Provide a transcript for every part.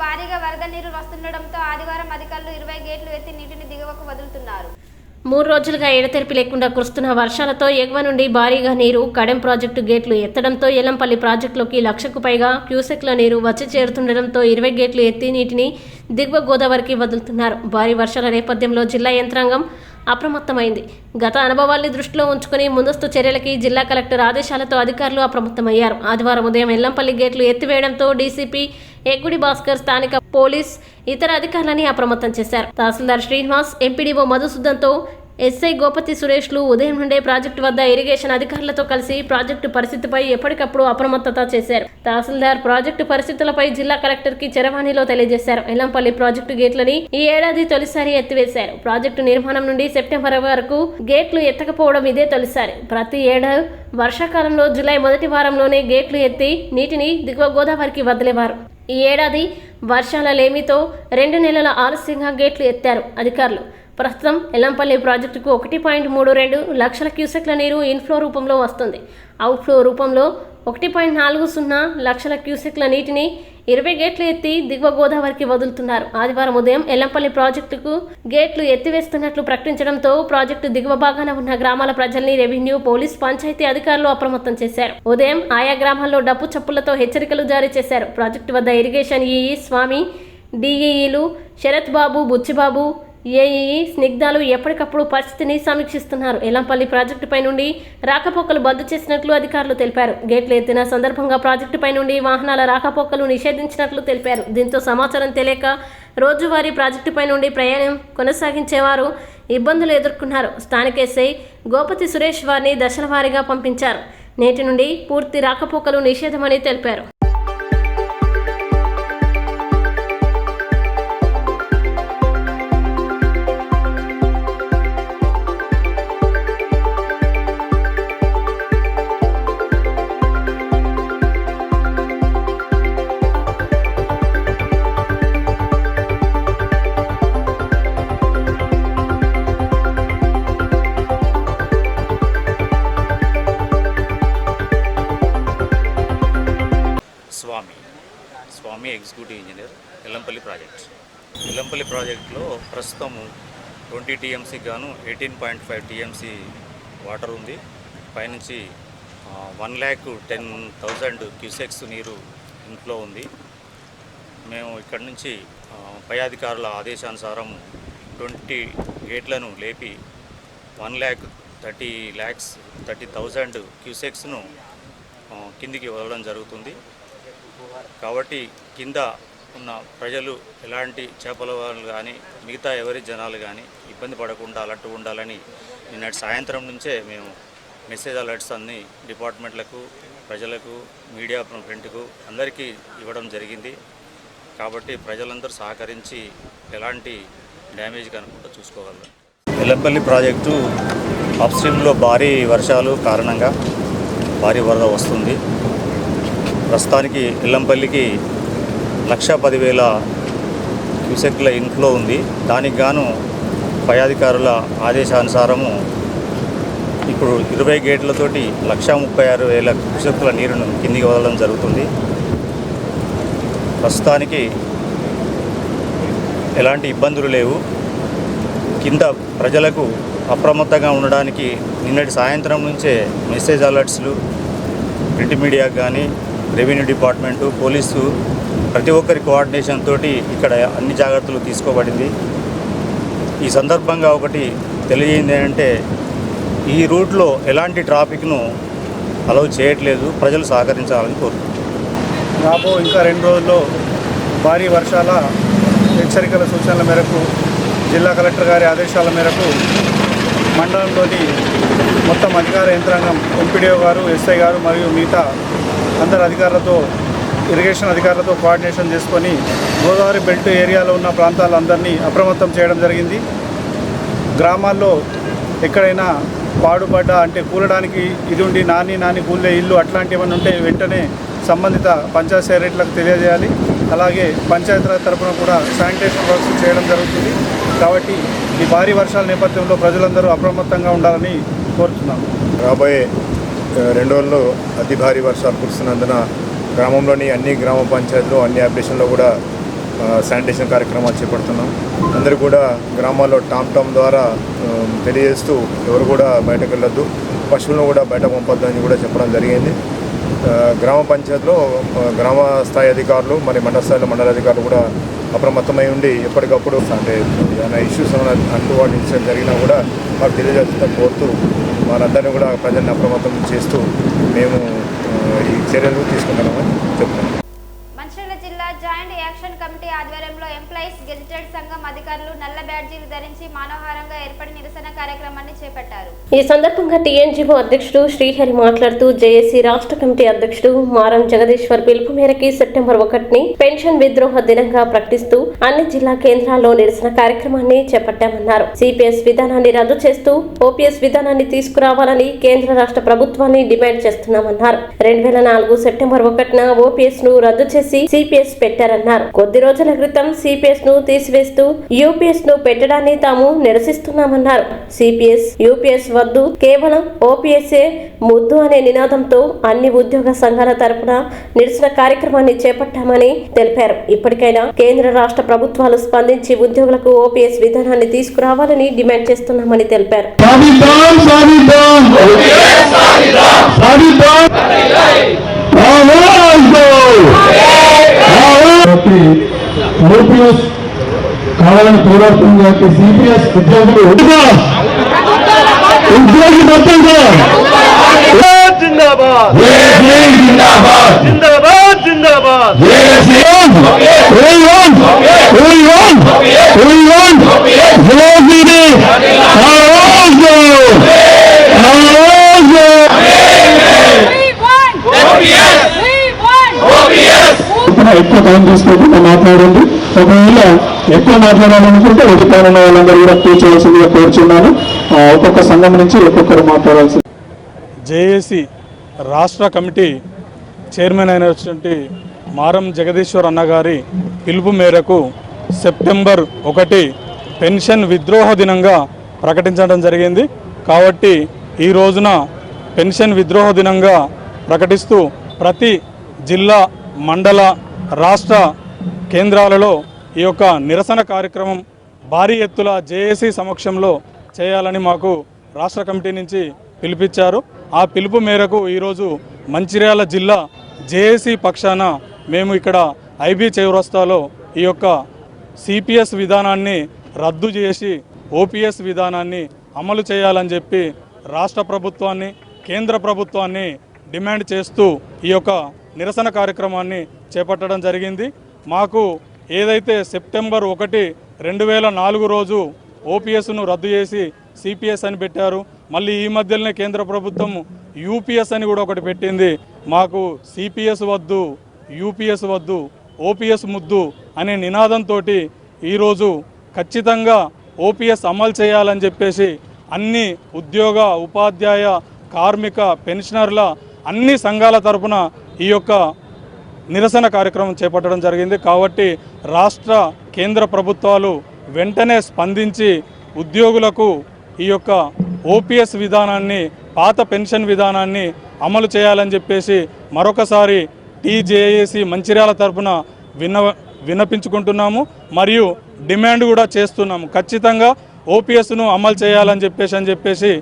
భారీగా వరద నీరు వస్తుండటంతో ఆదివారం అధికారులు 20 గేట్లు ఎత్తి నీటిని దిగువకు వదులుతున్నారు. 3 రోజులుగా ఎడతెరిపి లేకుండా కురుస్తున్న వర్షాలతో ఎగువ నుండి భారీగా నీరు కడెం ప్రాజెక్టు గేట్లు ఎత్తడంతో ఎల్లంపల్లి ప్రాజెక్టులోకి 1,00,000కు పైగా క్యూసెక్ల నీరు వచ్చి చేరుతుండటంతో 20 గేట్లు ఎత్తి నీటిని దిగువ గోదావరికి వదులుతున్నారు. భారీ వర్షాల నేపథ్యంలో జిల్లా యంత్రాంగం అప్రమత్తమైంది. గత అనుభవాల్ని దృష్టిలో ఉంచుకుని ముందస్తు చర్యలకి జిల్లా కలెక్టర్ ఆదేశాలతో అధికారులు అప్రమత్తమయ్యారు. ఆదివారం ఉదయం ఎల్లంపల్లి గేట్లు ఎత్తివేయడంతో డీసీపీ ఎగ్గుడి భాస్కర్, స్థానిక పోలీస్, ఇతర అధికారులని అప్రమత్తం చేశారు. తహసీల్దార్ శ్రీనివాస్, ఎంపీడీఓ మధుసూదన్తో ఎస్ఐ గోపతి సురేష్లు ఉదయం నుండే ప్రాజెక్టు వద్ద ఇరిగేషన్ అధికారులతో కలిసి ప్రాజెక్టు పరిస్థితిపై ఎప్పటికప్పుడు అప్రమత్తత చేశారు. తహసీల్దార్ ప్రాజెక్టు పరిస్థితులపై జిల్లా కలెక్టర్ కి చరవాణిలో తెలియజేశారు. ఎల్లంపల్లి ప్రాజెక్టు గేట్లని ఈ ఏడాది తొలిసారి ఎత్తివేశారు. ప్రాజెక్టు నిర్మాణం నుండి సెప్టెంబర్ వరకు గేట్లు ఎత్తకపోవడం ఇదే తొలిసారి. ప్రతి ఏడాది వర్షాకాలంలో జూలై మొదటి వారంలోనే గేట్లు ఎత్తి నీటిని దిగువ గోదావరికి వదిలేవారు. ఈ ఏడాది వర్షాల లేమితో 2 నెలల ఆలస్యంగా గేట్లు ఎత్తారు అధికారులు. ప్రస్తుతం ఎల్లంపల్లి ప్రాజెక్టుకు 1.32 లక్షల క్యూసెక్ల నీరు ఇన్ఫ్లో రూపంలో వస్తుంది. అవుట్ఫ్లో రూపంలో 1.40 లక్షల క్యూసెక్ల నీటిని 20 గేట్లు ఎత్తి దిగువ గోదావరికి వదులుతున్నారు. ఆదివారం ఉదయం ఎల్లంపల్లి ప్రాజెక్టుకు గేట్లు ఎత్తివేస్తున్నట్లు ప్రకటించడంతో ప్రాజెక్టు దిగువ భాగాన ఉన్న గ్రామాల ప్రజల్ని రెవెన్యూ, పోలీస్, పంచాయతీ అధికారులు అప్రమత్తం చేశారు. ఉదయం ఆయా గ్రామాల్లో డప్పు చప్పులతో హెచ్చరికలు జారీ చేశారు. ప్రాజెక్టు వద్ద ఇరిగేషన్ ఈఈ స్వామి, డిఈఈలు శరత్ బాబు, బుచ్చిబాబు, ఏఈఈ స్నిగ్ధాలు ఎప్పటికప్పుడు పరిస్థితిని సమీక్షిస్తున్నారు. ఎల్లంపల్లి ప్రాజెక్టుపై నుండి రాకపోకలు బంద్ చేసినట్లు అధికారులు తెలిపారు. గేట్లు ఎత్తిన సందర్భంగా ప్రాజెక్టుపై నుండి వాహనాల రాకపోకలు నిషేధించినట్లు తెలిపారు. దీంతో సమాచారం తెలియక రోజువారీ ప్రాజెక్టుపై నుండి ప్రయాణం కొనసాగించేవారు ఇబ్బందులు ఎదుర్కొన్నారు. స్థానిక ఎస్ఐ గోపతి సురేష్ వారిని దశల వారీగా పంపించారు. నేటి నుండి పూర్తి రాకపోకలు నిషేధమని తెలిపారు. స్వామి ఎగ్జిక్యూటివ్ ఇంజనీర్, ఎల్లంపల్లి ప్రాజెక్టులో ప్రస్తుతం 20 టీఎంసీ గాను 18.5 టీఎంసీ వాటర్ ఉంది. పైనుంచి 1,10,000 క్యూసెక్స్ నీరు ఇన్ఫ్లో ఉంది. మేము ఇక్కడ నుంచి పై అధికారుల ఆదేశానుసారం 20 గేట్లను లేపి 1,30,000 క్యూసెక్స్ను కిందికి వదలడం జరుగుతుంది. కాబట్టి కింద ఉన్న ప్రజలు ఎలాంటి చేపల వాళ్ళు కానీ మిగతా ఎవరి జనాలు కానీ ఇబ్బంది పడకుండా అలర్ట్ ఉండాలని నిన్నటి సాయంత్రం నుంచే మేము మెసేజ్ అలర్ట్స్ అన్ని డిపార్ట్మెంట్లకు, ప్రజలకు, మీడియా ప్రింట్కు అందరికీ ఇవ్వడం జరిగింది. కాబట్టి ప్రజలందరూ సహకరించి ఎలాంటి డ్యామేజ్ కనుక్కుంటూ చూసుకోగలరు. ఎల్లంపల్లి ప్రాజెక్టు అప్స్ట్రీమ్లో భారీ వర్షాలు కారణంగా భారీ వరద వస్తుంది. ప్రస్తుతానికి ఎల్లంపల్లికి 1,10,000 క్యూసెక్ల ఇన్ఫ్లో ఉంది. దానికి గాను పై అధికారుల ఆదేశానుసారము ఇప్పుడు 20 గేట్లతోటి 1,36,000 క్యూసెక్ల నీరును కిందికి వదలడం జరుగుతుంది. ప్రస్తుతానికి ఎలాంటి ఇబ్బందులు లేవు. కింద ప్రజలకు అప్రమత్తంగా ఉండడానికి నిన్నటి సాయంత్రం నుంచే మెసేజ్ అలర్ట్స్లు ప్రింట్ మీడియాకు కానీ, రెవెన్యూ డిపార్ట్మెంటు, పోలీసు ప్రతి ఒక్కరి కోఆర్డినేషన్ తోటి ఇక్కడ అన్ని జాగ్రత్తలు తీసుకోబడింది. ఈ సందర్భంగా ఒకటి తెలియజేయింది ఏంటంటే ఈ రూట్లో ఎలాంటి ట్రాఫిక్ను అలౌ చేయట్లేదు. ప్రజలు సహకరించాలని కోరుతున్నాను. రాబో ఇంకా 2 రోజుల్లో భారీ వర్షాల హెచ్చరికల సూచనల మేరకు జిల్లా కలెక్టర్ గారి ఆదేశాల మేరకు మండలంలోని మొత్తం అధికార యంత్రాంగం, ఎంపీడీఓ గారు, ఎస్ఐ గారు మరియు మిగతా అందరు అధికారులతో, ఇరిగేషన్ అధికారులతో కోఆర్డినేషన్ చేసుకొని గోదావరి బెల్ట్ ఏరియాలో ఉన్న ప్రాంతాలందరినీ అప్రమత్తం చేయడం జరిగింది. గ్రామాల్లో ఎక్కడైనా పాడుపడ్డ అంటే కూలడానికి ఇది ఉండి నాని కూలే ఇల్లు అట్లాంటివి ఏమైనా ఉంటే వెంటనే సంబంధిత పంచాయతీ సెక్రటరీలకు తెలియజేయాలి. అలాగే పంచాయతీరాజ్ తరఫున కూడా శానిటేషన్ వర్క్స్ చేయడం జరుగుతుంది. కాబట్టి ఈ భారీ వర్షాల నేపథ్యంలో ప్రజలందరూ అప్రమత్తంగా ఉండాలని కోరుతున్నాను. రాబోయే 2 రోజుల్లో అతి భారీ వర్షాలు కురుస్తున్నందున గ్రామంలోని అన్ని గ్రామ పంచాయతీలు, అన్ని అప్లికేషన్లో కూడా శానిటేషన్ కార్యక్రమాలు చేపడుతున్నాం. అందరూ కూడా గ్రామాల్లో టామ్ ద్వారా తెలియజేస్తూ ఎవరు కూడా బయటకు వెళ్ళొద్దు, పశువులను కూడా బయట పంపొద్దు అని కూడా చెప్పడం జరిగింది. గ్రామ పంచాయతీలో గ్రామ స్థాయి అధికారులు మరి మండల స్థాయిలో మండల అధికారులు కూడా అప్రమత్తమై ఉండి ఎప్పటికప్పుడు అంటే ఏమైనా ఇష్యూస్ అంటువాటి ఇన్సిడెంట్ జరిగినా కూడా మాకు తెలియజేస్తుందని కోరుతూ వారందరినీ కూడా ప్రజల్ని అప్రమత్తం చేస్తూ మేము ఈ చర్యలు తీసుకుంటున్నామని చెప్తున్నాం. మంచిర్యాల జిల్లా జాయింట్ యాక్షన్ కమిటీ ఆధ్వర్యంలో ఎంప్లాయీస్ గెజిటెడ్ సంఘం అధికారులు నల్ల బ్యాడ్జీలు ధరించి మానవహారంగా ఏర్పడి నిరసన కార్యక్రమాన్ని చేపట్టారు. ఈ సందర్భంగా టీఎన్జీఓ అధ్యక్షుడు శ్రీహరి మాట్లాడుతూ జేఏసీ రాష్ట్ర కమిటీ అధ్యక్షుడు మారం జగదీశ్వర్ పిలుపు మేరకు సెప్టెంబర్ 1ని పెన్షన్ విద్రోహ దినంగా ప్రకటిస్తూ అన్ని జిల్లా కేంద్రాల్లో నిరసన కార్యక్రమాన్ని చేపట్టామన్నారు. సిపిఎస్ విధానాన్ని రద్దు చేస్తూ ఓపీఎస్ విధానాన్ని తీసుకురావాలని కేంద్ర రాష్ట్ర ప్రభుత్వాన్ని డిమాండ్ చేస్తున్నామన్నారు. 2004 సెప్టెంబర్ 1న ఓపీఎస్ ను రద్దు చేసి సిపిఎస్ పెట్టారన్నారు. కొద్ది రోజుల క్రితం సిపిఎస్ ను తీసివేస్తూ యూపీఎస్ ను పెట్టడాన్ని తాము నిరసిస్తున్నామన్నారు. సిపిఎస్ యూపీఎస్ వద్దు, కేవలం ఓపీఎస్ఏ ముద్దు అనే నినాదంతో అన్ని ఉద్యోగ సంఘాల తరపున నిరసన కార్యక్రమాన్ని చేపట్టామని తెలిపారు. ఇప్పటికైనా కేంద్ర రాష్ట్ర ప్రభుత్వాలు స్పందించి ఉద్యోగులకు ఓపీఎస్ విధానాన్ని తీసుకురావాలని డిమాండ్ చేస్తున్నామని తెలిపారు. ఓపీఎస్ కావాలని పోరాడుతుంది కాబట్టి సిపిఎస్ ఉద్యోగులు ఉద్యోగి మొత్తం ఎక్కువ టైం తీసుకోకుండా మాట్లాడండి. ఒకవేళ ఎక్కువ మాట్లాడాలనుకుంటే ఉద్యోగంలో వాళ్ళందరూ కూడా కూర్చోవలసిందిగా కోరుచున్నాను. ఒక్కొక్క సంఘం నుంచి ఒక్కొక్కరు మాట్లాడాల్సింది. జేఏసీ రాష్ట్ర కమిటీ చైర్మన్ అయినటువంటి మారం జగదీశ్వర్ అన్నగారి పిలుపు మేరకు సెప్టెంబర్ 1 పెన్షన్ విద్రోహ దినంగా ప్రకటించడం జరిగింది. కాబట్టి ఈ రోజున పెన్షన్ విద్రోహ దినంగా ప్రకటిస్తూ ప్రతి జిల్లా, మండల, రాష్ట్ర కేంద్రాలలో ఈ యొక్క నిరసన కార్యక్రమం భారీ ఎత్తుల జేఏసీ సమక్షంలో చేయాలని మాకు రాష్ట్ర కమిటీ నుంచి పిలిపించారు. ఆ పిలుపు మేరకు ఈరోజు మంచిర్యాల జిల్లా జేఏసీ పక్షాన మేము ఇక్కడ ఐబీ చౌరస్తాలో ఈ యొక్క సిపిఎస్ విధానాన్ని రద్దు చేసి ఓపీఎస్ విధానాన్ని అమలు చేయాలని చెప్పి రాష్ట్ర ప్రభుత్వాన్ని, కేంద్ర ప్రభుత్వాన్ని డిమాండ్ చేస్తూ ఈ యొక్క నిరసన కార్యక్రమాన్ని చేపట్టడం జరిగింది. మాకు ఏదైతే సెప్టెంబర్ 1, 2004 రోజు ఓపీఎస్ను రద్దు చేసి సిపిఎస్ అని పెట్టారు, మళ్ళీ ఈ మధ్యలోనే కేంద్ర ప్రభుత్వం యూపీఎస్ అని కూడా ఒకటి పెట్టింది. మాకు సిపిఎస్ వద్దు, యూపీఎస్ వద్దు, ఓపీఎస్ ముద్దు అనే నినాదంతో ఈరోజు ఖచ్చితంగా ఓపీఎస్ అమలు చేయాలని చెప్పేసి అన్ని ఉద్యోగ, ఉపాధ్యాయ, కార్మిక, పెన్షనర్ల అన్ని సంఘాల తరపున ఈ యొక్క నిరసన కార్యక్రమం చేపట్టడం జరిగింది. కాబట్టి రాష్ట్ర, కేంద్ర ప్రభుత్వాలు వెంటనే స్పందించి ఉద్యోగులకు ఈ యొక్క ఓపీఎస్ విధానాన్ని, పాత పెన్షన్ విధానాన్ని అమలు చేయాలని చెప్పేసి మరొకసారి టీజేఏసీ మంచిర్యాల తరపున విన్నపించుకుంటున్నాము. మరియు డిమాండ్ కూడా చేస్తున్నాము. ఖచ్చితంగా ఓపీఎస్ను అమలు చేయాలని చెప్పేసి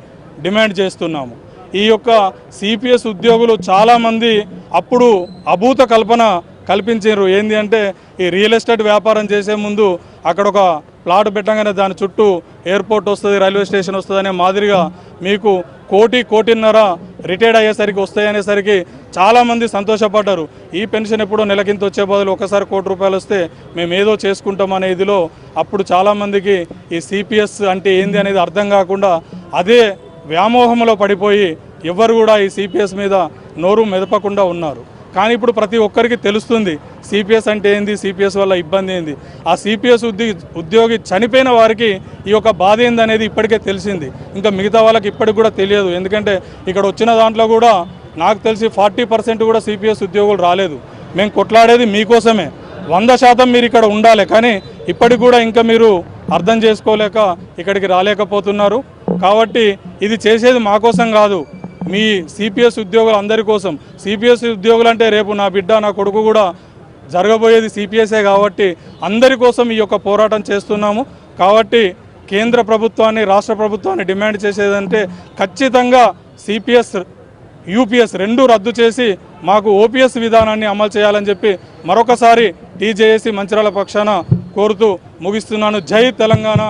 డిమాండ్ చేస్తున్నాము. ఈ యొక్క సిపిఎస్ ఉద్యోగులు చాలామంది అప్పుడు అభూత కల్పన కల్పించారు. ఏంది అంటే ఈ రియల్ ఎస్టేట్ వ్యాపారం చేసే ముందు అక్కడ ఒక ప్లాట్ పెట్టగానే దాని చుట్టూ ఎయిర్పోర్ట్ వస్తుంది, రైల్వే స్టేషన్ వస్తుంది అనే మాదిరిగా మీకు 1.5 రిటైర్డ్ అయ్యేసరికి వస్తాయనేసరికి చాలామంది సంతోషపడ్డారు. ఈ పెన్షన్ ఎప్పుడో నెలకింత వచ్చే బదులు ఒకసారి ₹1 కోటి వస్తే మేము ఏదో చేసుకుంటాం అనే ఇదిలో అప్పుడు చాలామందికి ఈ సిపిఎస్ అంటే ఏంది అనేది అర్థం కాకుండా అదే వ్యామోహంలో పడిపోయి ఎవరు కూడా ఈ సిపిఎస్ మీద నోరు మెదపకుండా ఉన్నారు. కానీ ఇప్పుడు ప్రతి ఒక్కరికి తెలుస్తుంది సిపిఎస్ అంటే ఏంది, సిపిఎస్ వల్ల ఇబ్బంది ఏంది. ఆ సిపిఎస్ ఉద్యోగి చనిపోయిన వారికి ఈ యొక్క బాధ ఏంది అనేది ఇప్పటికే తెలిసింది. ఇంకా మిగతా వాళ్ళకి ఇప్పటికి కూడా తెలియదు. ఎందుకంటే ఇక్కడ వచ్చిన దాంట్లో కూడా నాకు తెలిసి 40% కూడా సిపిఎస్ ఉద్యోగులు రాలేదు. మేము కొట్లాడేది మీకోసమే. 100% మీరు ఇక్కడ ఉండాలి. కానీ ఇప్పటికి కూడా ఇంకా మీరు అర్థం చేసుకోలేక ఇక్కడికి రాలేకపోతున్నారు. కాబట్టి ఇది చేసేది మా కోసం కాదు, మీ సిపిఎస్ ఉద్యోగులు అందరి కోసం. సిపిఎస్ ఉద్యోగులు అంటే రేపు నా బిడ్డ, నా కొడుకు కూడా జరగబోయేది సిపిఎస్ఏ కాబట్టి అందరి కోసం ఈ యొక్క పోరాటం చేస్తున్నాము. కాబట్టి కేంద్ర ప్రభుత్వాన్ని రాష్ట్ర ప్రభుత్వాన్ని డిమాండ్ చేసేదంటే ఖచ్చితంగా సిపిఎస్ యూపీఎస్ రెండూ రద్దు చేసి మాకు ఓపీఎస్ విధానాన్ని అమలు చేయాలని చెప్పి మరొకసారి టీజేఏసీ మంచిర్యాల పక్షాన కోరుతూ ముగిస్తున్నాను. జై తెలంగాణ,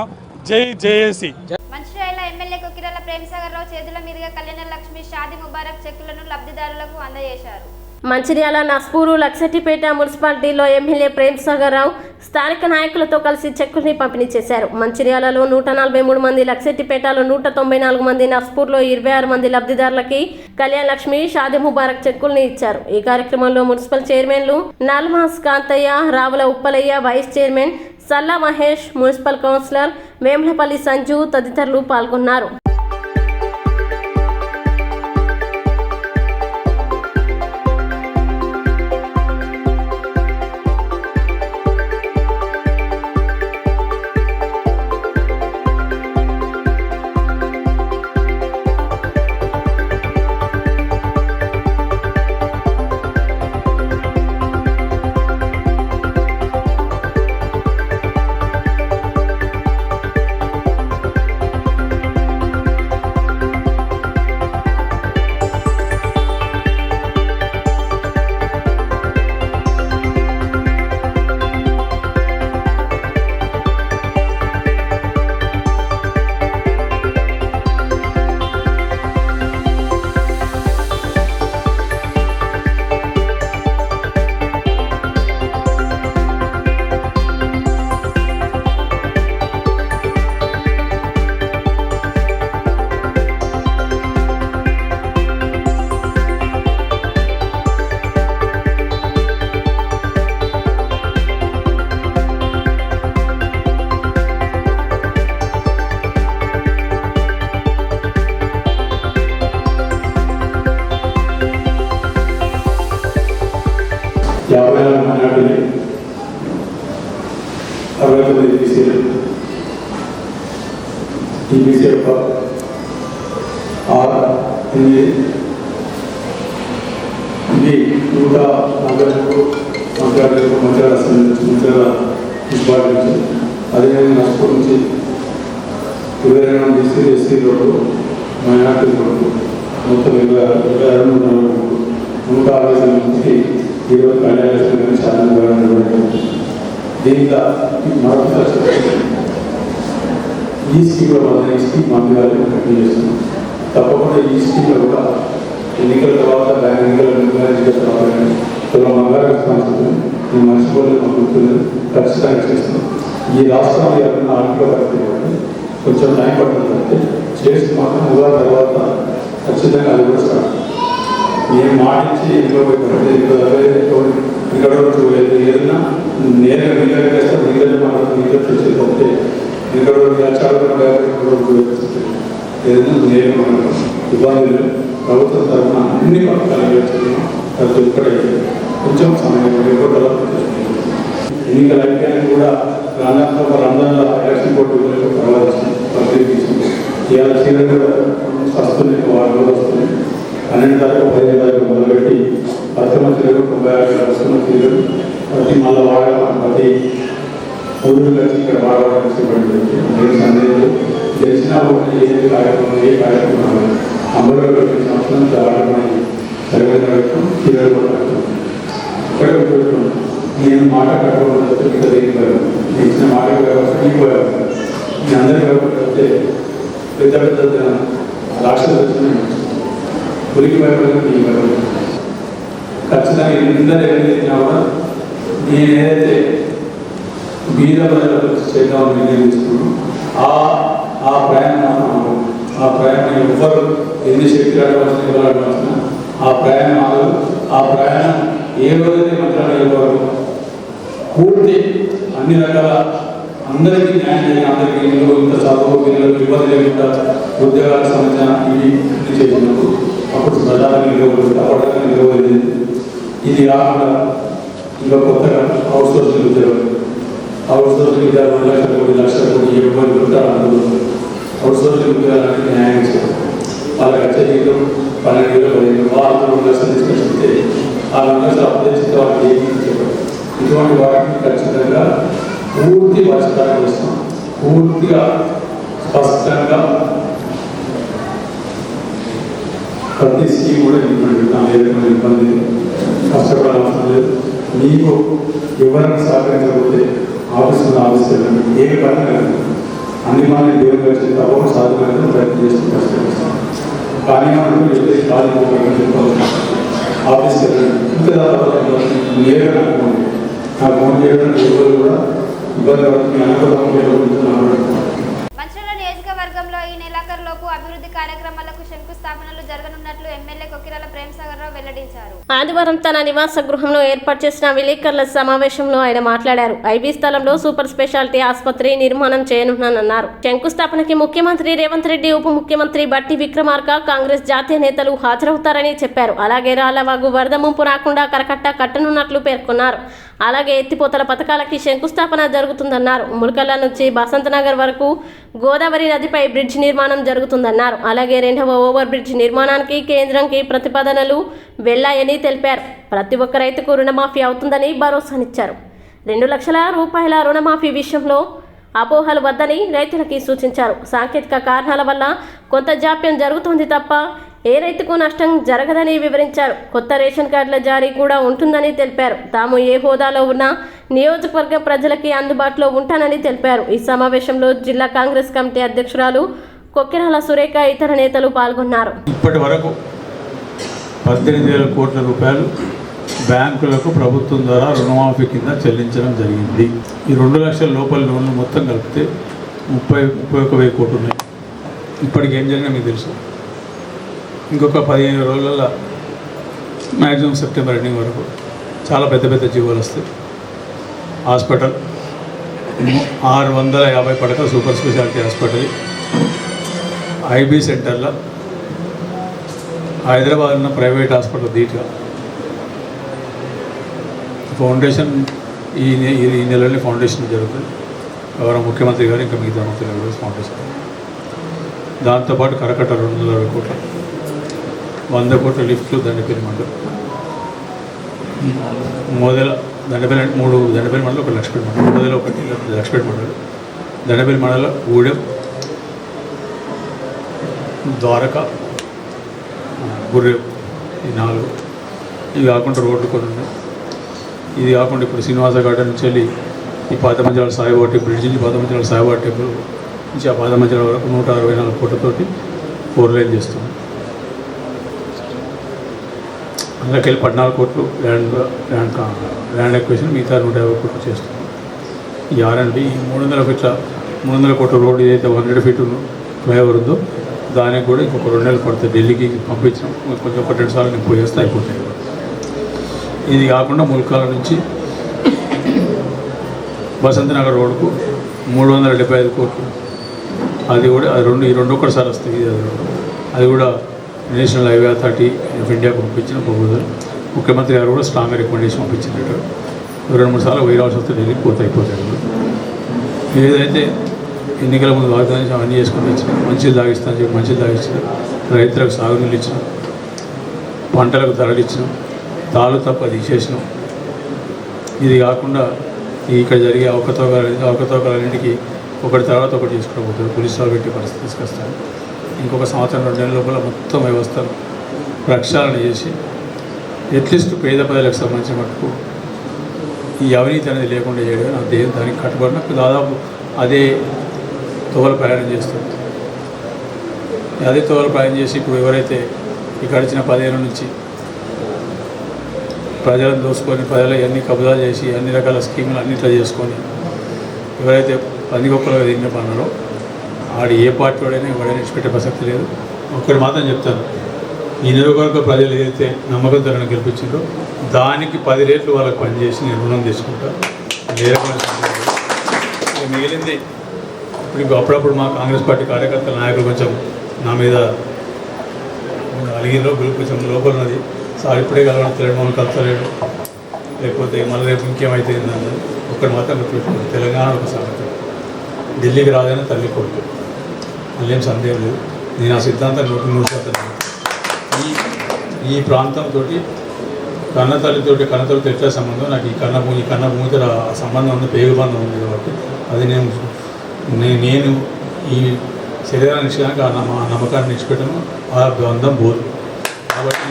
జై జేఏసీ. మంచిర్యాల ఎమ్మెల్యే కొక్కిరాల ప్రేమసాగర్ రావు చేతుల మీదుగా కళ్యాణ లక్ష్మి షాదీ ముబారక్ చెక్కులను లబ్ధిదారులకు అందజేశారు. మంచిర్యాల నస్పూరు లక్సెట్టిపేట మున్సిపాలిటీలో ఎమ్మెల్యే ప్రేమసాగర్ రావు స్థానిక నాయకులతో కలిసి చెక్కుల్ని పంపిణీ చేశారు. మంచిర్యాలలో 143 మంది, లక్సెట్టిపేటలో 194 మంది, నస్పూర్లో 26 మంది లబ్ధిదారులకి కళ్యాణ లక్ష్మి షాదీ ముబారక్ చెక్కుల్ని ఇచ్చారు. ఈ కార్యక్రమంలో మున్సిపల్ చైర్మన్లు Nalmas Kantaiah, Ravula Uppalaiah, vice chairman Salla Mahesh, municipal councillor Vemulapalli Sanju తదితరులు పాల్గొన్నారు. అదేవిధంగా నస్పూర్ నుంచి 22 SC SC road, minority road, మొత్తం 160 నుంచి ఈరోజు కళ్యాణ లక్ష్మి చాలా దీంట్లో మరొకసారి ఈ స్కీమ్లో మన ఈ స్కీమ్ మందిరాలు కంటిన్యూ చేస్తున్నాం. తప్పకుండా ఈ స్కీమ్లో కూడా ఎన్నికల తర్వాత ఎన్నికల తర్వాత మంగారు ఈ మర్చిపోలేదు అనుకుంటున్నది ఖచ్చితంగా చేస్తున్నాం. ఈ రాష్ట్రంలో ఎవరైనా ఆర్థిక పరిస్థితి కొంచెం టైం పడుతుందంటే చేసి మాత్రం ఉగాది తర్వాత ఖచ్చితంగా అది కూడా స్టార్ట్. నేను మాటించి ఇంట్లో ఇక్కడ ఏదైనా నేనే నీళ్ళు వేస్తే నీళ్ళు మాట్లాడుతూ నీళ్ళు చేసేదంటే ఇక్కడ ఏదైనా నేను ఇబ్బందులు ప్రభుత్వం తరఫున అన్ని పథకాలు చేస్తున్నాం. ప్రతి ఒక్కటి కొంచెం సమయం ఎన్నికల ఐక్యాన్ని కూడా రంజాన్లో ఎలక్షన్ బోర్డు ప్రవర్తించింది. ఇవాళ చీరలు కూడా వస్తున్నాయి, వాళ్ళు కూడా వస్తున్నాయి. 12 తారీఖు 15 తారీఖు మొదలుపెట్టి 10 చీరలు 96 వస్తున్న చీరలు ప్రతి మళ్ళీ ప్రతి ఊరు కలిసి ఇక్కడ వాడవాలని చెప్పండి. నేను సందేహం తెలిసిన ఏ కార్యక్రమం అందరూ సంవత్సరం ఆడమని సర్వేదం చీరలు కూడా ఇక్కడే పెట్టుకున్నాను. నేను మాట కట్టకుండా ఇచ్చిన మాట నేను అందరికీ వస్తే పెద్ద పెద్ద రాష్ట్ర పులికి భయపడలేదు. ఖచ్చితంగా అందరూ ఏదైనా కూడా నేను ఏదైతే బీద ప్రజలకు చేద్దామని నిర్ణయించుకున్నాను ఆ ప్రయాణం ఎవ్వరు ఎన్ని శక్తి ఆడవలసిన ఇవ్వాలవలసిన ఆ ప్రయాణం ఏ రోజైతే మంత్రాలు ఇవ్వరు పూర్తి అన్ని రకాల అందరికీ న్యాయం చేయాలి. అందరికీ ఇంత చదువు పిల్లలకు ఇబ్బంది లేకుండా ఉద్యోగాలకు సంబంధించిన ఇవి చేసినప్పుడు అప్పుడు ప్రజానికి నిర్వహించింది. ఇది కాకుండా ఇంకా కొత్తగా అవుట్ సోర్సింగ్ ఉద్యోగాలు 2 లక్షల కోటి ఇబ్బంది ఉంటారు. అందులో అవుట్ సోర్సింగ్ ఉద్యోగాలకి న్యాయం చేయాలి. వాళ్ళకి వచ్చే జీతం 12,000 15,000 వాళ్ళు 2 లక్షలు తీసుకొచ్చితే ఆ 2 లక్షలు అప్పు తెచ్చితే వాళ్ళకి ఏమి చెప్పారు. ఇటువంటి వాటిని ఖచ్చితంగా పూర్తి పరిష్కారం చేస్తాం. పూర్తిగా స్పష్టంగా ప్రతి స్కీమ్ కూడా ఇంప్లిమెంట్ చేస్తాం. ఏదైనా ఇబ్బంది కష్టపడాల్సిన లేదు. మీకు ఎవరైనా సహకరించకపోతే ఆఫీసులో ఏ పరంగా అన్ని మన దేవుని వచ్చి తప్పకుండా సాధ్యమైన ప్రయత్నం చేస్తూ కష్టపడతాం. కానీ మనం ఖాళీ ఆఫీస్కి వెళ్ళండి. నేరుగా నాకు ఫోన్ చేయడం ఎవరు కూడా ఇబ్బంది పడుతుంది. మంచిర్యాల నియోజకవర్గంలో ఈ నెలాఖరులోపు అభివృద్ధి కార్యక్రమాలకు శంకుస్థాపనలు జరగనున్నట్లు ఎమ్మెల్యే కొక్కిరాల ప్రేమసాగర్ రావు వెల్లడించారు. ఆదివారం తన నివాస గృహంలో ఏర్పాటు చేసిన విలేకరుల సమావేశంలో ఆయన మాట్లాడారు. ఐబీ స్థలంలో సూపర్ స్పెషాలిటీ ఆసుపత్రి నిర్మాణం చేయనున్నానన్నారు. శంకుస్థాపనకి ముఖ్యమంత్రి రేవంత్ రెడ్డి, ఉప ముఖ్యమంత్రి బట్టి విక్రమార్క, కాంగ్రెస్ జాతీయ నేతలు హాజరవుతారని చెప్పారు. అలాగే రాళ్లవాగు వరద ముంపు రాకుండా కరకట్ట కట్టనున్నట్లు పేర్కొన్నారు. అలాగే ఎత్తిపోతల పథకాలకి శంకుస్థాపన జరుగుతుందన్నారు. ములకల్ల నుంచి బసంతనగర్ వరకు గోదావరి నదిపై బ్రిడ్జ్ నిర్మాణం జరుగుతుందన్నారు. అలాగే 2వ ఓవర్ బ్రిడ్జ్ నిర్మాణానికి కేంద్రంకి ప్రతిపాదనలు వెళ్లాయని తెలిపారు. ప్రతి ఒక్క రైతుకు రుణమాఫీ అవుతుందని భరోసానిచ్చారు. 2 లక్షల రూపాయల రుణమాఫీ విషయంలో అపోహలు వద్దని రైతులకి సూచించారు. సాంకేతిక కారణాల వల్ల కొంత జాప్యం జరుగుతోంది తప్ప ఏ రైతుకు నష్టం జరగదని వివరించారు. కొత్త రేషన్ కార్డుల జారీ కూడా ఉంటుందని తెలిపారు. తాము ఏ హోదాలో ఉన్నా నియోజకవర్గ ప్రజలకి అందుబాటులో ఉంటానని తెలిపారు. ఈ సమావేశంలో జిల్లా కాంగ్రెస్ కమిటీ అధ్యక్షురాలు కొక్కిరాల సురేఖ, ఇతర నేతలు పాల్గొన్నారు. ఇప్పటి వరకు 18,000 కోట్ల రూపాయలు బ్యాంకులకు ప్రభుత్వం ద్వారా రుణమాఫీ కింద చెల్లించడం జరిగింది. ఈ 2 లక్షల లోపల లోన్లు మొత్తం కలిపితే 31,000 కోట్లు ఉన్నాయి. ఇప్పటికి ఏం జరిగినా మీకు తెలుసు. ఇంకొక 15 రోజులలో మ్యాక్సిమం సెప్టెంబర్ ఎండింగ్ వరకు చాలా పెద్ద పెద్ద జీవోలు వస్తాయి. హాస్పిటల్ 650 పడకల సూపర్ స్పెషాలిటీ హాస్పిటల్, ఐబీ సెంటర్లో హైదరాబాద్ ఉన్న ప్రైవేట్ హాస్పిటల్ దీటుగా ఫౌండేషన్ ఈ నెలలోనే ఫౌండేషన్ జరుగుతుంది. గౌరవ ముఖ్యమంత్రి గారు ఇంకా మిగతా మంత్రులు కూడా ఫౌండేషన్. దాంతోపాటు కరకట్ట 220 కోట్లు, 100 కోట్ల లిఫ్ట్లు దండపల్లి మండలం, మొదల దండపల్లి 3 దండపల్లి మండలం, 1 లక్షపేట మండలం, మొదల 1 లక్షపేట మండలం, దండపల్లి మండలం, గూడెం, ద్వారకా, గుర్రెం, ఈ 4. ఇవి కాకుండా రోడ్లు కొన్ని ఉన్నాయి. ఇది కాకుండా ఇప్పుడు శ్రీనివాస గార్డెన్ నుంచి వెళ్ళి ఈ పాతమంజాల సాయిబాబా టెంపుల్, బ్రిడ్జ్ నుంచి పాతమంజాల సాయిబాబా టెంపుల్ నుంచి ఆ పాతమంజాల వరకు 164 కోట్లతోటి 4 లైన్ చేస్తున్నాం. అందులోకి వెళ్ళి 14 కోట్లు ల్యాండ్ ఎక్వేషన్, మిగతా 150 కోట్లు చేస్తున్నాం. ఈ R&B 300 కోట్ల రోడ్డు ఏదైతే 100 ఫీట్ ఫ్లైఓవర్ ఉందో దానికి కూడా ఇంకొక 2 నెలలు పడుతుంది. ఢిల్లీకి పంపించాం. కొంచెం 2 సార్లు నేను పోయేస్తే అయిపోతాయి. ఇది కాకుండా ముల్కాల నుంచి బసంతనగర్ రోడ్డుకు 375 కోట్లు, అది కూడా ఈ రెండు ఒకటిసారి వస్తుంది. అది కూడా నేషనల్ హైవే అథారిటీ ఆఫ్ ఇండియాకు పంపించిన ప్రపోజల్. ముఖ్యమంత్రి గారు కూడా స్ట్రాంగ్ రికమెండేషన్ పంపించినట్టు 2-3 సార్లు వైరాల్సి వస్తే ఢిల్లీకి అయిపోతాయి. ఏదైతే ఎన్నికల ముందు వాగ్దానం అవన్నీ చేసుకుని వచ్చినాం. మంచిలు తాగిస్తాను చెప్పి మంచిలు తాగిచ్చినాం. రైతులకు సాగునీళ్ళు ఇచ్చినాం, పంటలకు ధరలు ఇచ్చినాం, తాళ్ళు తప్ప తీసేసినాం. ఇది కాకుండా ఇక్కడ జరిగే అవకతవకలన్నింటికి ఒకటి తర్వాత ఒకటి చేసుకోబోతుంది. పోలీసు వాళ్ళు పెట్టి పరిస్థితి తీసుకొస్తాను. ఇంకొక సంవత్సరం 2 నెలల లోపల మొత్తం వ్యవస్థను ప్రక్షాళన చేసి అట్లీస్ట్ పేద ప్రజలకు సంబంధించిన మటుకు ఈ అవినీతి అనేది లేకుండా చేయడం దానికి కట్టుబడిన దాదాపు అదే తోవల ప్రయాణం చేస్తుంది. అదే తోవల ప్రయాణం చేసి ఇప్పుడు ఎవరైతే ఈ గడిచిన 10 ఏళ్ళ నుంచి ప్రజలను దోసుకొని ప్రజలు అన్ని కబ్జా చేసి అన్ని రకాల స్కీములు అన్నిట్లో చేసుకొని ఎవరైతే పందిగొప్పలుగా తిరిగిన పన్నారో ఆడు ఏ పార్టీ వాడైనా ఎవడైనా ఇచ్చిపెట్టే ప్రసక్తి లేదు. ఒక్కటి మాత్రం చెప్తాను, ఈ నియోజకవర్గ ప్రజలు ఏదైతే నమ్మకంతో నన్ను గెలిపించిందో దానికి 10 రెట్లు వాళ్ళకి పనిచేసి నేను రుణం తీసుకుంటా. మిగిలింది ఇప్పుడు అప్పుడప్పుడు మా కాంగ్రెస్ పార్టీ కార్యకర్తల నాయకులు కొంచెం నా మీద అలిగిలో కొంచెం లోపల ఉన్నది. సార్ ఇప్పుడే కలవడం మమ్మల్ని కలుస్తలేడు, లేకపోతే మళ్ళీ రేపు ఇంకేమైతే అన్నది ఒక్కటి మాత్రం గుర్తుపెట్టుకోండి. తెలంగాణ ఒక సంగతి, ఢిల్లీకి రాదైనా తల్లి కొడుకు, మళ్ళీ ఏం సందేహం లేదు. నేను ఆ సిద్ధాంతాన్ని 100% ఈ ప్రాంతంతో కన్నతల్లితో ఎట్లా సంబంధం నాకు ఈ కన్నభూమితో సంబంధం ఉంది, పేగుబంధం ఉంది కాబట్టి అది నేను ఈ శరీరాన్ని నిలిచడానికి ఆ నమ్మకాన్ని నిలిచిపెట్టను, ఆ బంధం పోదు. కాబట్టి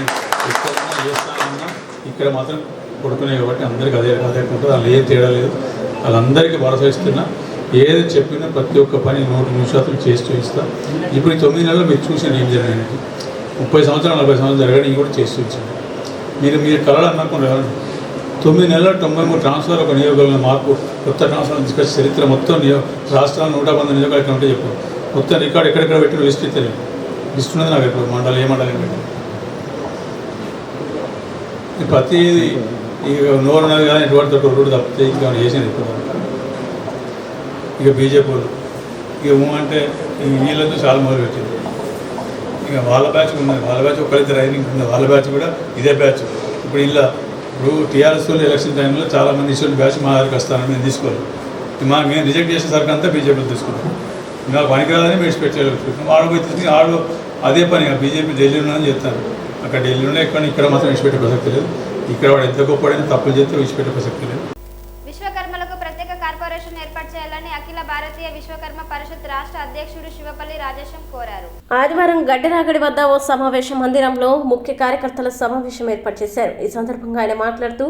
ఎక్కడ చేస్తానన్నా ఇక్కడ మాత్రం కొడుకునే కాబట్టి అందరికీ అదే ఉంటుంది, వాళ్ళు ఏం తేడా లేదు. వాళ్ళందరికీ భరోసా ఇస్తున్నా, ఏది చెప్పినా ప్రతి ఒక్క పని 100% చేసి చూపిస్తాను. ఇప్పుడు ఈ 9 నెలలు మీరు చూసాను ఏం జరిగింది. 30 సంవత్సరాలు 40 సంవత్సరాలు జరగడం ఇవి కూడా చేసి చూపించాను. మీరు కళలు అనుకున్నారు 9 నెలల 93 ట్రాన్స్ఫర్, ఒక నియోజకవర్గంలో మార్పు, కొత్త ట్రాన్స్ఫర్ తీసుకొచ్చి చరిత్ర మొత్తం రాష్ట్రాలు 110 నియోజకవర్గాలు ఉంటే చెప్పారు. మొత్తం రికార్డు ఎక్కడెక్కడ పెట్టిన లిస్ట్ ఇస్తారు. లిస్ట్ ఉన్నది నాకు ఎప్పుడు మండలం ఏ మండలం పెట్టి ప్రతి ఇక నోరు ఉన్నది కదా ఎటువంటి రోడ్డు తప్పితే ఇంకా చేసింది ఇప్పుడు. ఇక బీజేపీ వాళ్ళు ఇక అంటే వీళ్ళతో చాలా మొదలు పెట్టింది. ఇక వాళ్ళ బ్యాచ్ ఉన్నది, వాళ్ళ బ్యాచ్ ఒకరిద్దరు రైనింగ్ ఉంది, వాళ్ళ బ్యాచ్ కూడా ఇదే బ్యాచ్. ఇప్పుడు ఇలా టీఆర్ఎస్ వాళ్ళు ఎలక్షన్ టైంలో చాలామంది ఇటువంటి బ్యాచ్ మా దగ్గరికి వస్తారని మేము తీసుకోవాలి. మేము రిజెక్ట్ చేసే సరికి అంతా బీజేపీలో తీసుకున్నాం. ఇంకా పనికిరాదని మేము పెట్టేసుకుంటాం. ఆడు అదే పని బీజేపీ ఢిల్లీలోనే చేస్తారు. అక్కడ ఢిల్లీలోనే ఇక్కడ మాత్రం విడిచిపెట్టే ప్రసక్తి లేదు. ఇక్కడ వాడు ఎంత గొప్పడైనా తప్పులు చేస్తే విడిచిపెట్టే ప్రసక్తి లేదు. విశ్వకర్మలకు ప్రత్యేక కార్పొరేషన్ ఏర్పాటు చేయాలని అఖిల భారతీయ విశ్వకర్మ పరిషత్ రాష్ట్ర అధ్యక్షుడు శివపల్లి రాజేశం కోరారు. ఆదివారం గడ్డరాగడి వద్ద ఓ సమావేశ మందిరంలో ముఖ్య కార్యకర్తల సమావేశం ఏర్పాటు చేశారు. ఈ సందర్భంగా ఆయన మాట్లాడుతూ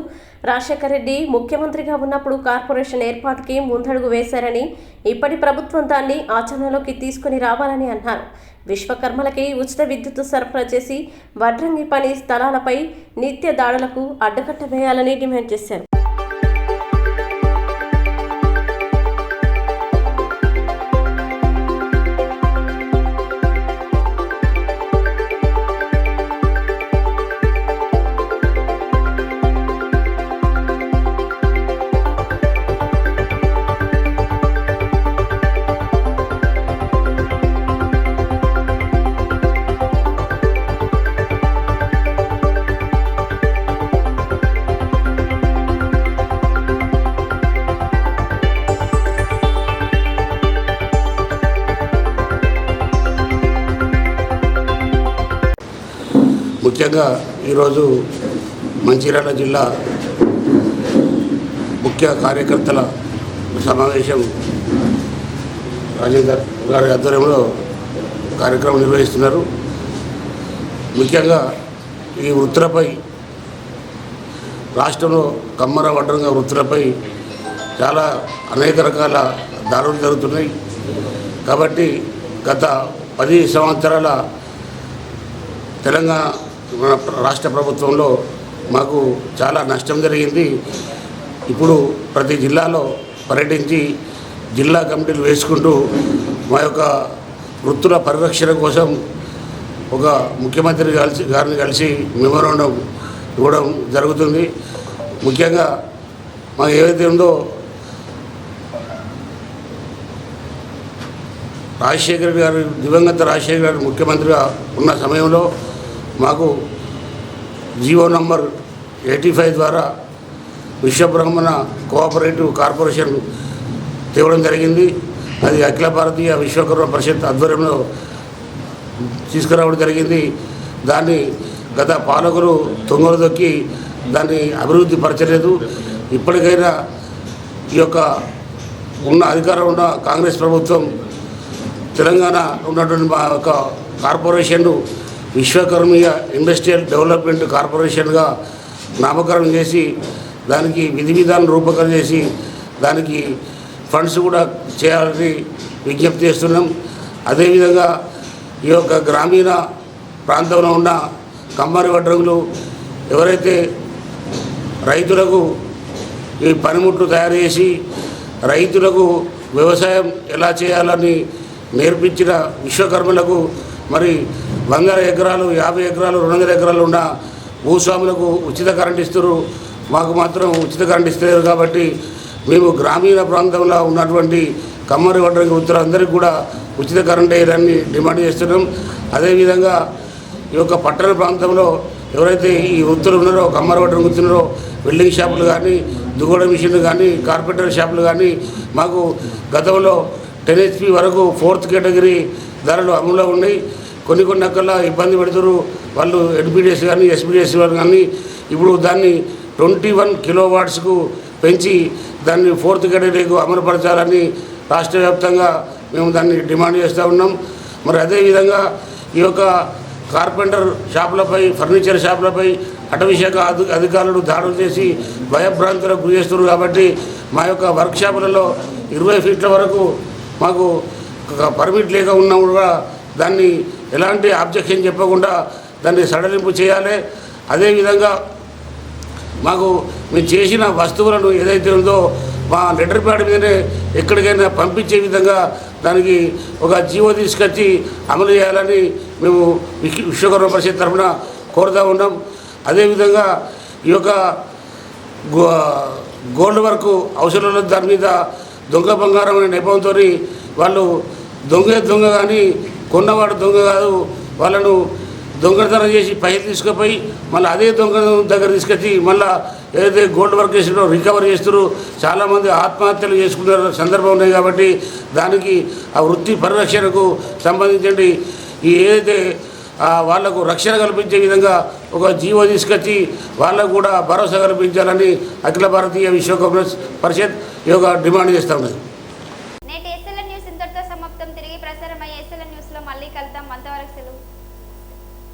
రాజశేఖర రెడ్డి ముఖ్యమంత్రిగా ఉన్నప్పుడు కార్పొరేషన్ ఏర్పాటుకి ముందడుగు వేశారని, ఇప్పటి ప్రభుత్వం దాన్ని ఆచరణలోకి తీసుకుని రావాలని అన్నారు. విశ్వకర్మలకి ఉచిత విద్యుత్ సరఫరా చేసి వడ్రంగి పని స్థలాలపై నిత్య దాడులకు అడ్డుకట్ట వేయాలని డిమాండ్ చేశారు. ముఖ్యంగా ఈరోజు మంచిర్యాల జిల్లా ముఖ్య కార్యకర్తల సమావేశం రాజేందర్ గారి ఆధ్వర్యంలో కార్యక్రమం నిర్వహిస్తున్నారు. ముఖ్యంగా ఈ వృత్తులపై రాష్ట్రంలో కమ్మర వడ్రంగ వృత్తులపై చాలా అనేక రకాల దాడులు జరుగుతున్నాయి. కాబట్టి గత 10 సంవత్సరాల తెలంగాణ రాష్ట్ర ప్రభుత్వంలో మాకు చాలా నష్టం జరిగింది. ఇప్పుడు ప్రతి జిల్లాలో పర్యటించి జిల్లా కమిటీలు వేసుకుంటూ మా యొక్క వృత్తుల పరిరక్షణ కోసం ఒక ముఖ్యమంత్రి గారిని కలిసి మెమోరాండం ఇవ్వడం జరుగుతుంది. ముఖ్యంగా మాకు ఏదైతే ఉందో రాజశేఖర రెడ్డి గారు, దివంగత రాజశేఖర గారు ముఖ్యమంత్రిగా ఉన్న సమయంలో మాకు జీవో నంబర్ 85 ద్వారా విశ్వబ్రహ్మణ కోఆపరేటివ్ కార్పొరేషన్ తేవడం జరిగింది. అది అఖిల భారతీయ విశ్వకర్మ పరిషత్ ఆధ్వర్యంలో తీసుకురావడం జరిగింది. దాన్ని గత పాలకులు తొంగలు దొక్కి దాన్ని అభివృద్ధి పరచలేదు. ఇప్పటికైనా ఈ యొక్క అధికారం ఉన్న కాంగ్రెస్ ప్రభుత్వం తెలంగాణ ఉన్నటువంటి మా యొక్క కార్పొరేషన్ విశ్వకర్మీయ ఇండస్ట్రియల్ డెవలప్మెంట్ కార్పొరేషన్గా నామకరణం చేసి దానికి విధి విధానం రూపకల్పన చేసి దానికి ఫండ్స్ కూడా చేయాలని విజ్ఞప్తి చేస్తున్నాం. అదేవిధంగా ఈ యొక్క గ్రామీణ ప్రాంతంలో ఉన్న కమ్మరి వడ్రంగులు ఎవరైతే రైతులకు ఈ పనిముట్లు తయారు చేసి రైతులకు వ్యవసాయం ఎలా చేయాలని నేర్పించిన విశ్వకర్మలకు మరి 100 ఎకరాలు 50 ఎకరాలు 200 ఎకరాలు ఉన్న భూస్వాములకు ఉచిత కరెంట్ ఇస్తారు. మాకు మాత్రం ఉచిత కరెంట్ ఇస్తారు. కాబట్టి మేము గ్రామీణ ప్రాంతంలో ఉన్నటువంటి కమ్మరి వడ్రంగి వృత్తులందరికీ కూడా ఉచిత కరెంట్ వేయాలని డిమాండ్ చేస్తున్నాం. అదేవిధంగా ఈ యొక్క పట్టణ ప్రాంతంలో ఎవరైతే ఈ వృత్తులు ఉన్నారో కమ్మరి వడ్రంగి వృత్తున్నారో వెల్డింగ్ షాపులు కానీ, దుగోడ మిషన్లు కానీ, కార్పెంటర్ షాపులు కానీ మాకు గతంలో 10 HP వరకు 4th కేటగిరీ ధరలు అమలులో ఉన్నాయి. కొన్ని అక్కల్లో ఇబ్బంది పెడుతున్నారు వాళ్ళు. ఎడ్పీడీఎస్ కానీ ఎస్పీడీఎస్ కానీ ఇప్పుడు దాన్ని 21 కిలోవాట్స్కు పెంచి దాన్ని 4th కేటగిరీకు అమలుపరచాలని రాష్ట్ర వ్యాప్తంగా మేము దాన్ని డిమాండ్ చేస్తూ ఉన్నాం. మరి అదేవిధంగా ఈ యొక్క కార్పెంటర్ షాపులపై, ఫర్నిచర్ షాపులపై అటవీ శాఖ అధికారులు దాడులు చేసి భయభ్రాంతులకు గురి చేస్తున్నారు. కాబట్టి మా యొక్క వర్క్షాపులలో 20 ఫీట్ల వరకు మాకు పర్మిట్ లేక ఉన్నా కూడా దాన్ని ఎలాంటి ఆబ్జెక్షన్ చెప్పకుండా దాన్ని సడలింపు చేయాలి. అదేవిధంగా మాకు మేము చేసిన వస్తువులను ఏదైతే ఉందో మా లెటర్ ప్యాడ్ మీదనే ఎక్కడికైనా పంపించే విధంగా దానికి ఒక జీవో తీసుకొచ్చి అమలు చేయాలని మేము విశ్వకర్మ పరిషత్ తరఫున కోరుతూ ఉన్నాం. అదేవిధంగా ఈ యొక్క గోల్డ్ వర్క్ అవసరంలో దాని మీద దొంగ బంగారం అనే నెపంతో వాళ్ళు దొంగ కానీ కొన్నవాడు దొంగ కాదు, వాళ్ళను దొంగతనం చేసి పైకి తీసుకుపోయి మళ్ళీ అదే దొంగ దగ్గర తీసుకొచ్చి మళ్ళీ ఏదైతే గోల్డ్ వర్క్ చేసినో రికవర్ చేస్తున్నారు. చాలామంది ఆత్మహత్యలు చేసుకునే సందర్భం ఉన్నాయి. కాబట్టి దానికి ఆ వృత్తి పరిరక్షణకు సంబంధించి ఈ ఏదైతే వాళ్లకు రక్షణ కల్పించే విధంగా ఒక జీవో తీసుకొచ్చి వాళ్ళకు కూడా భరోసా కల్పించాలని అఖిల భారతీయ విశ్వకర్మ పరిషత్ ఈ యొక్క డిమాండ్ చేస్తూ ఉన్నది.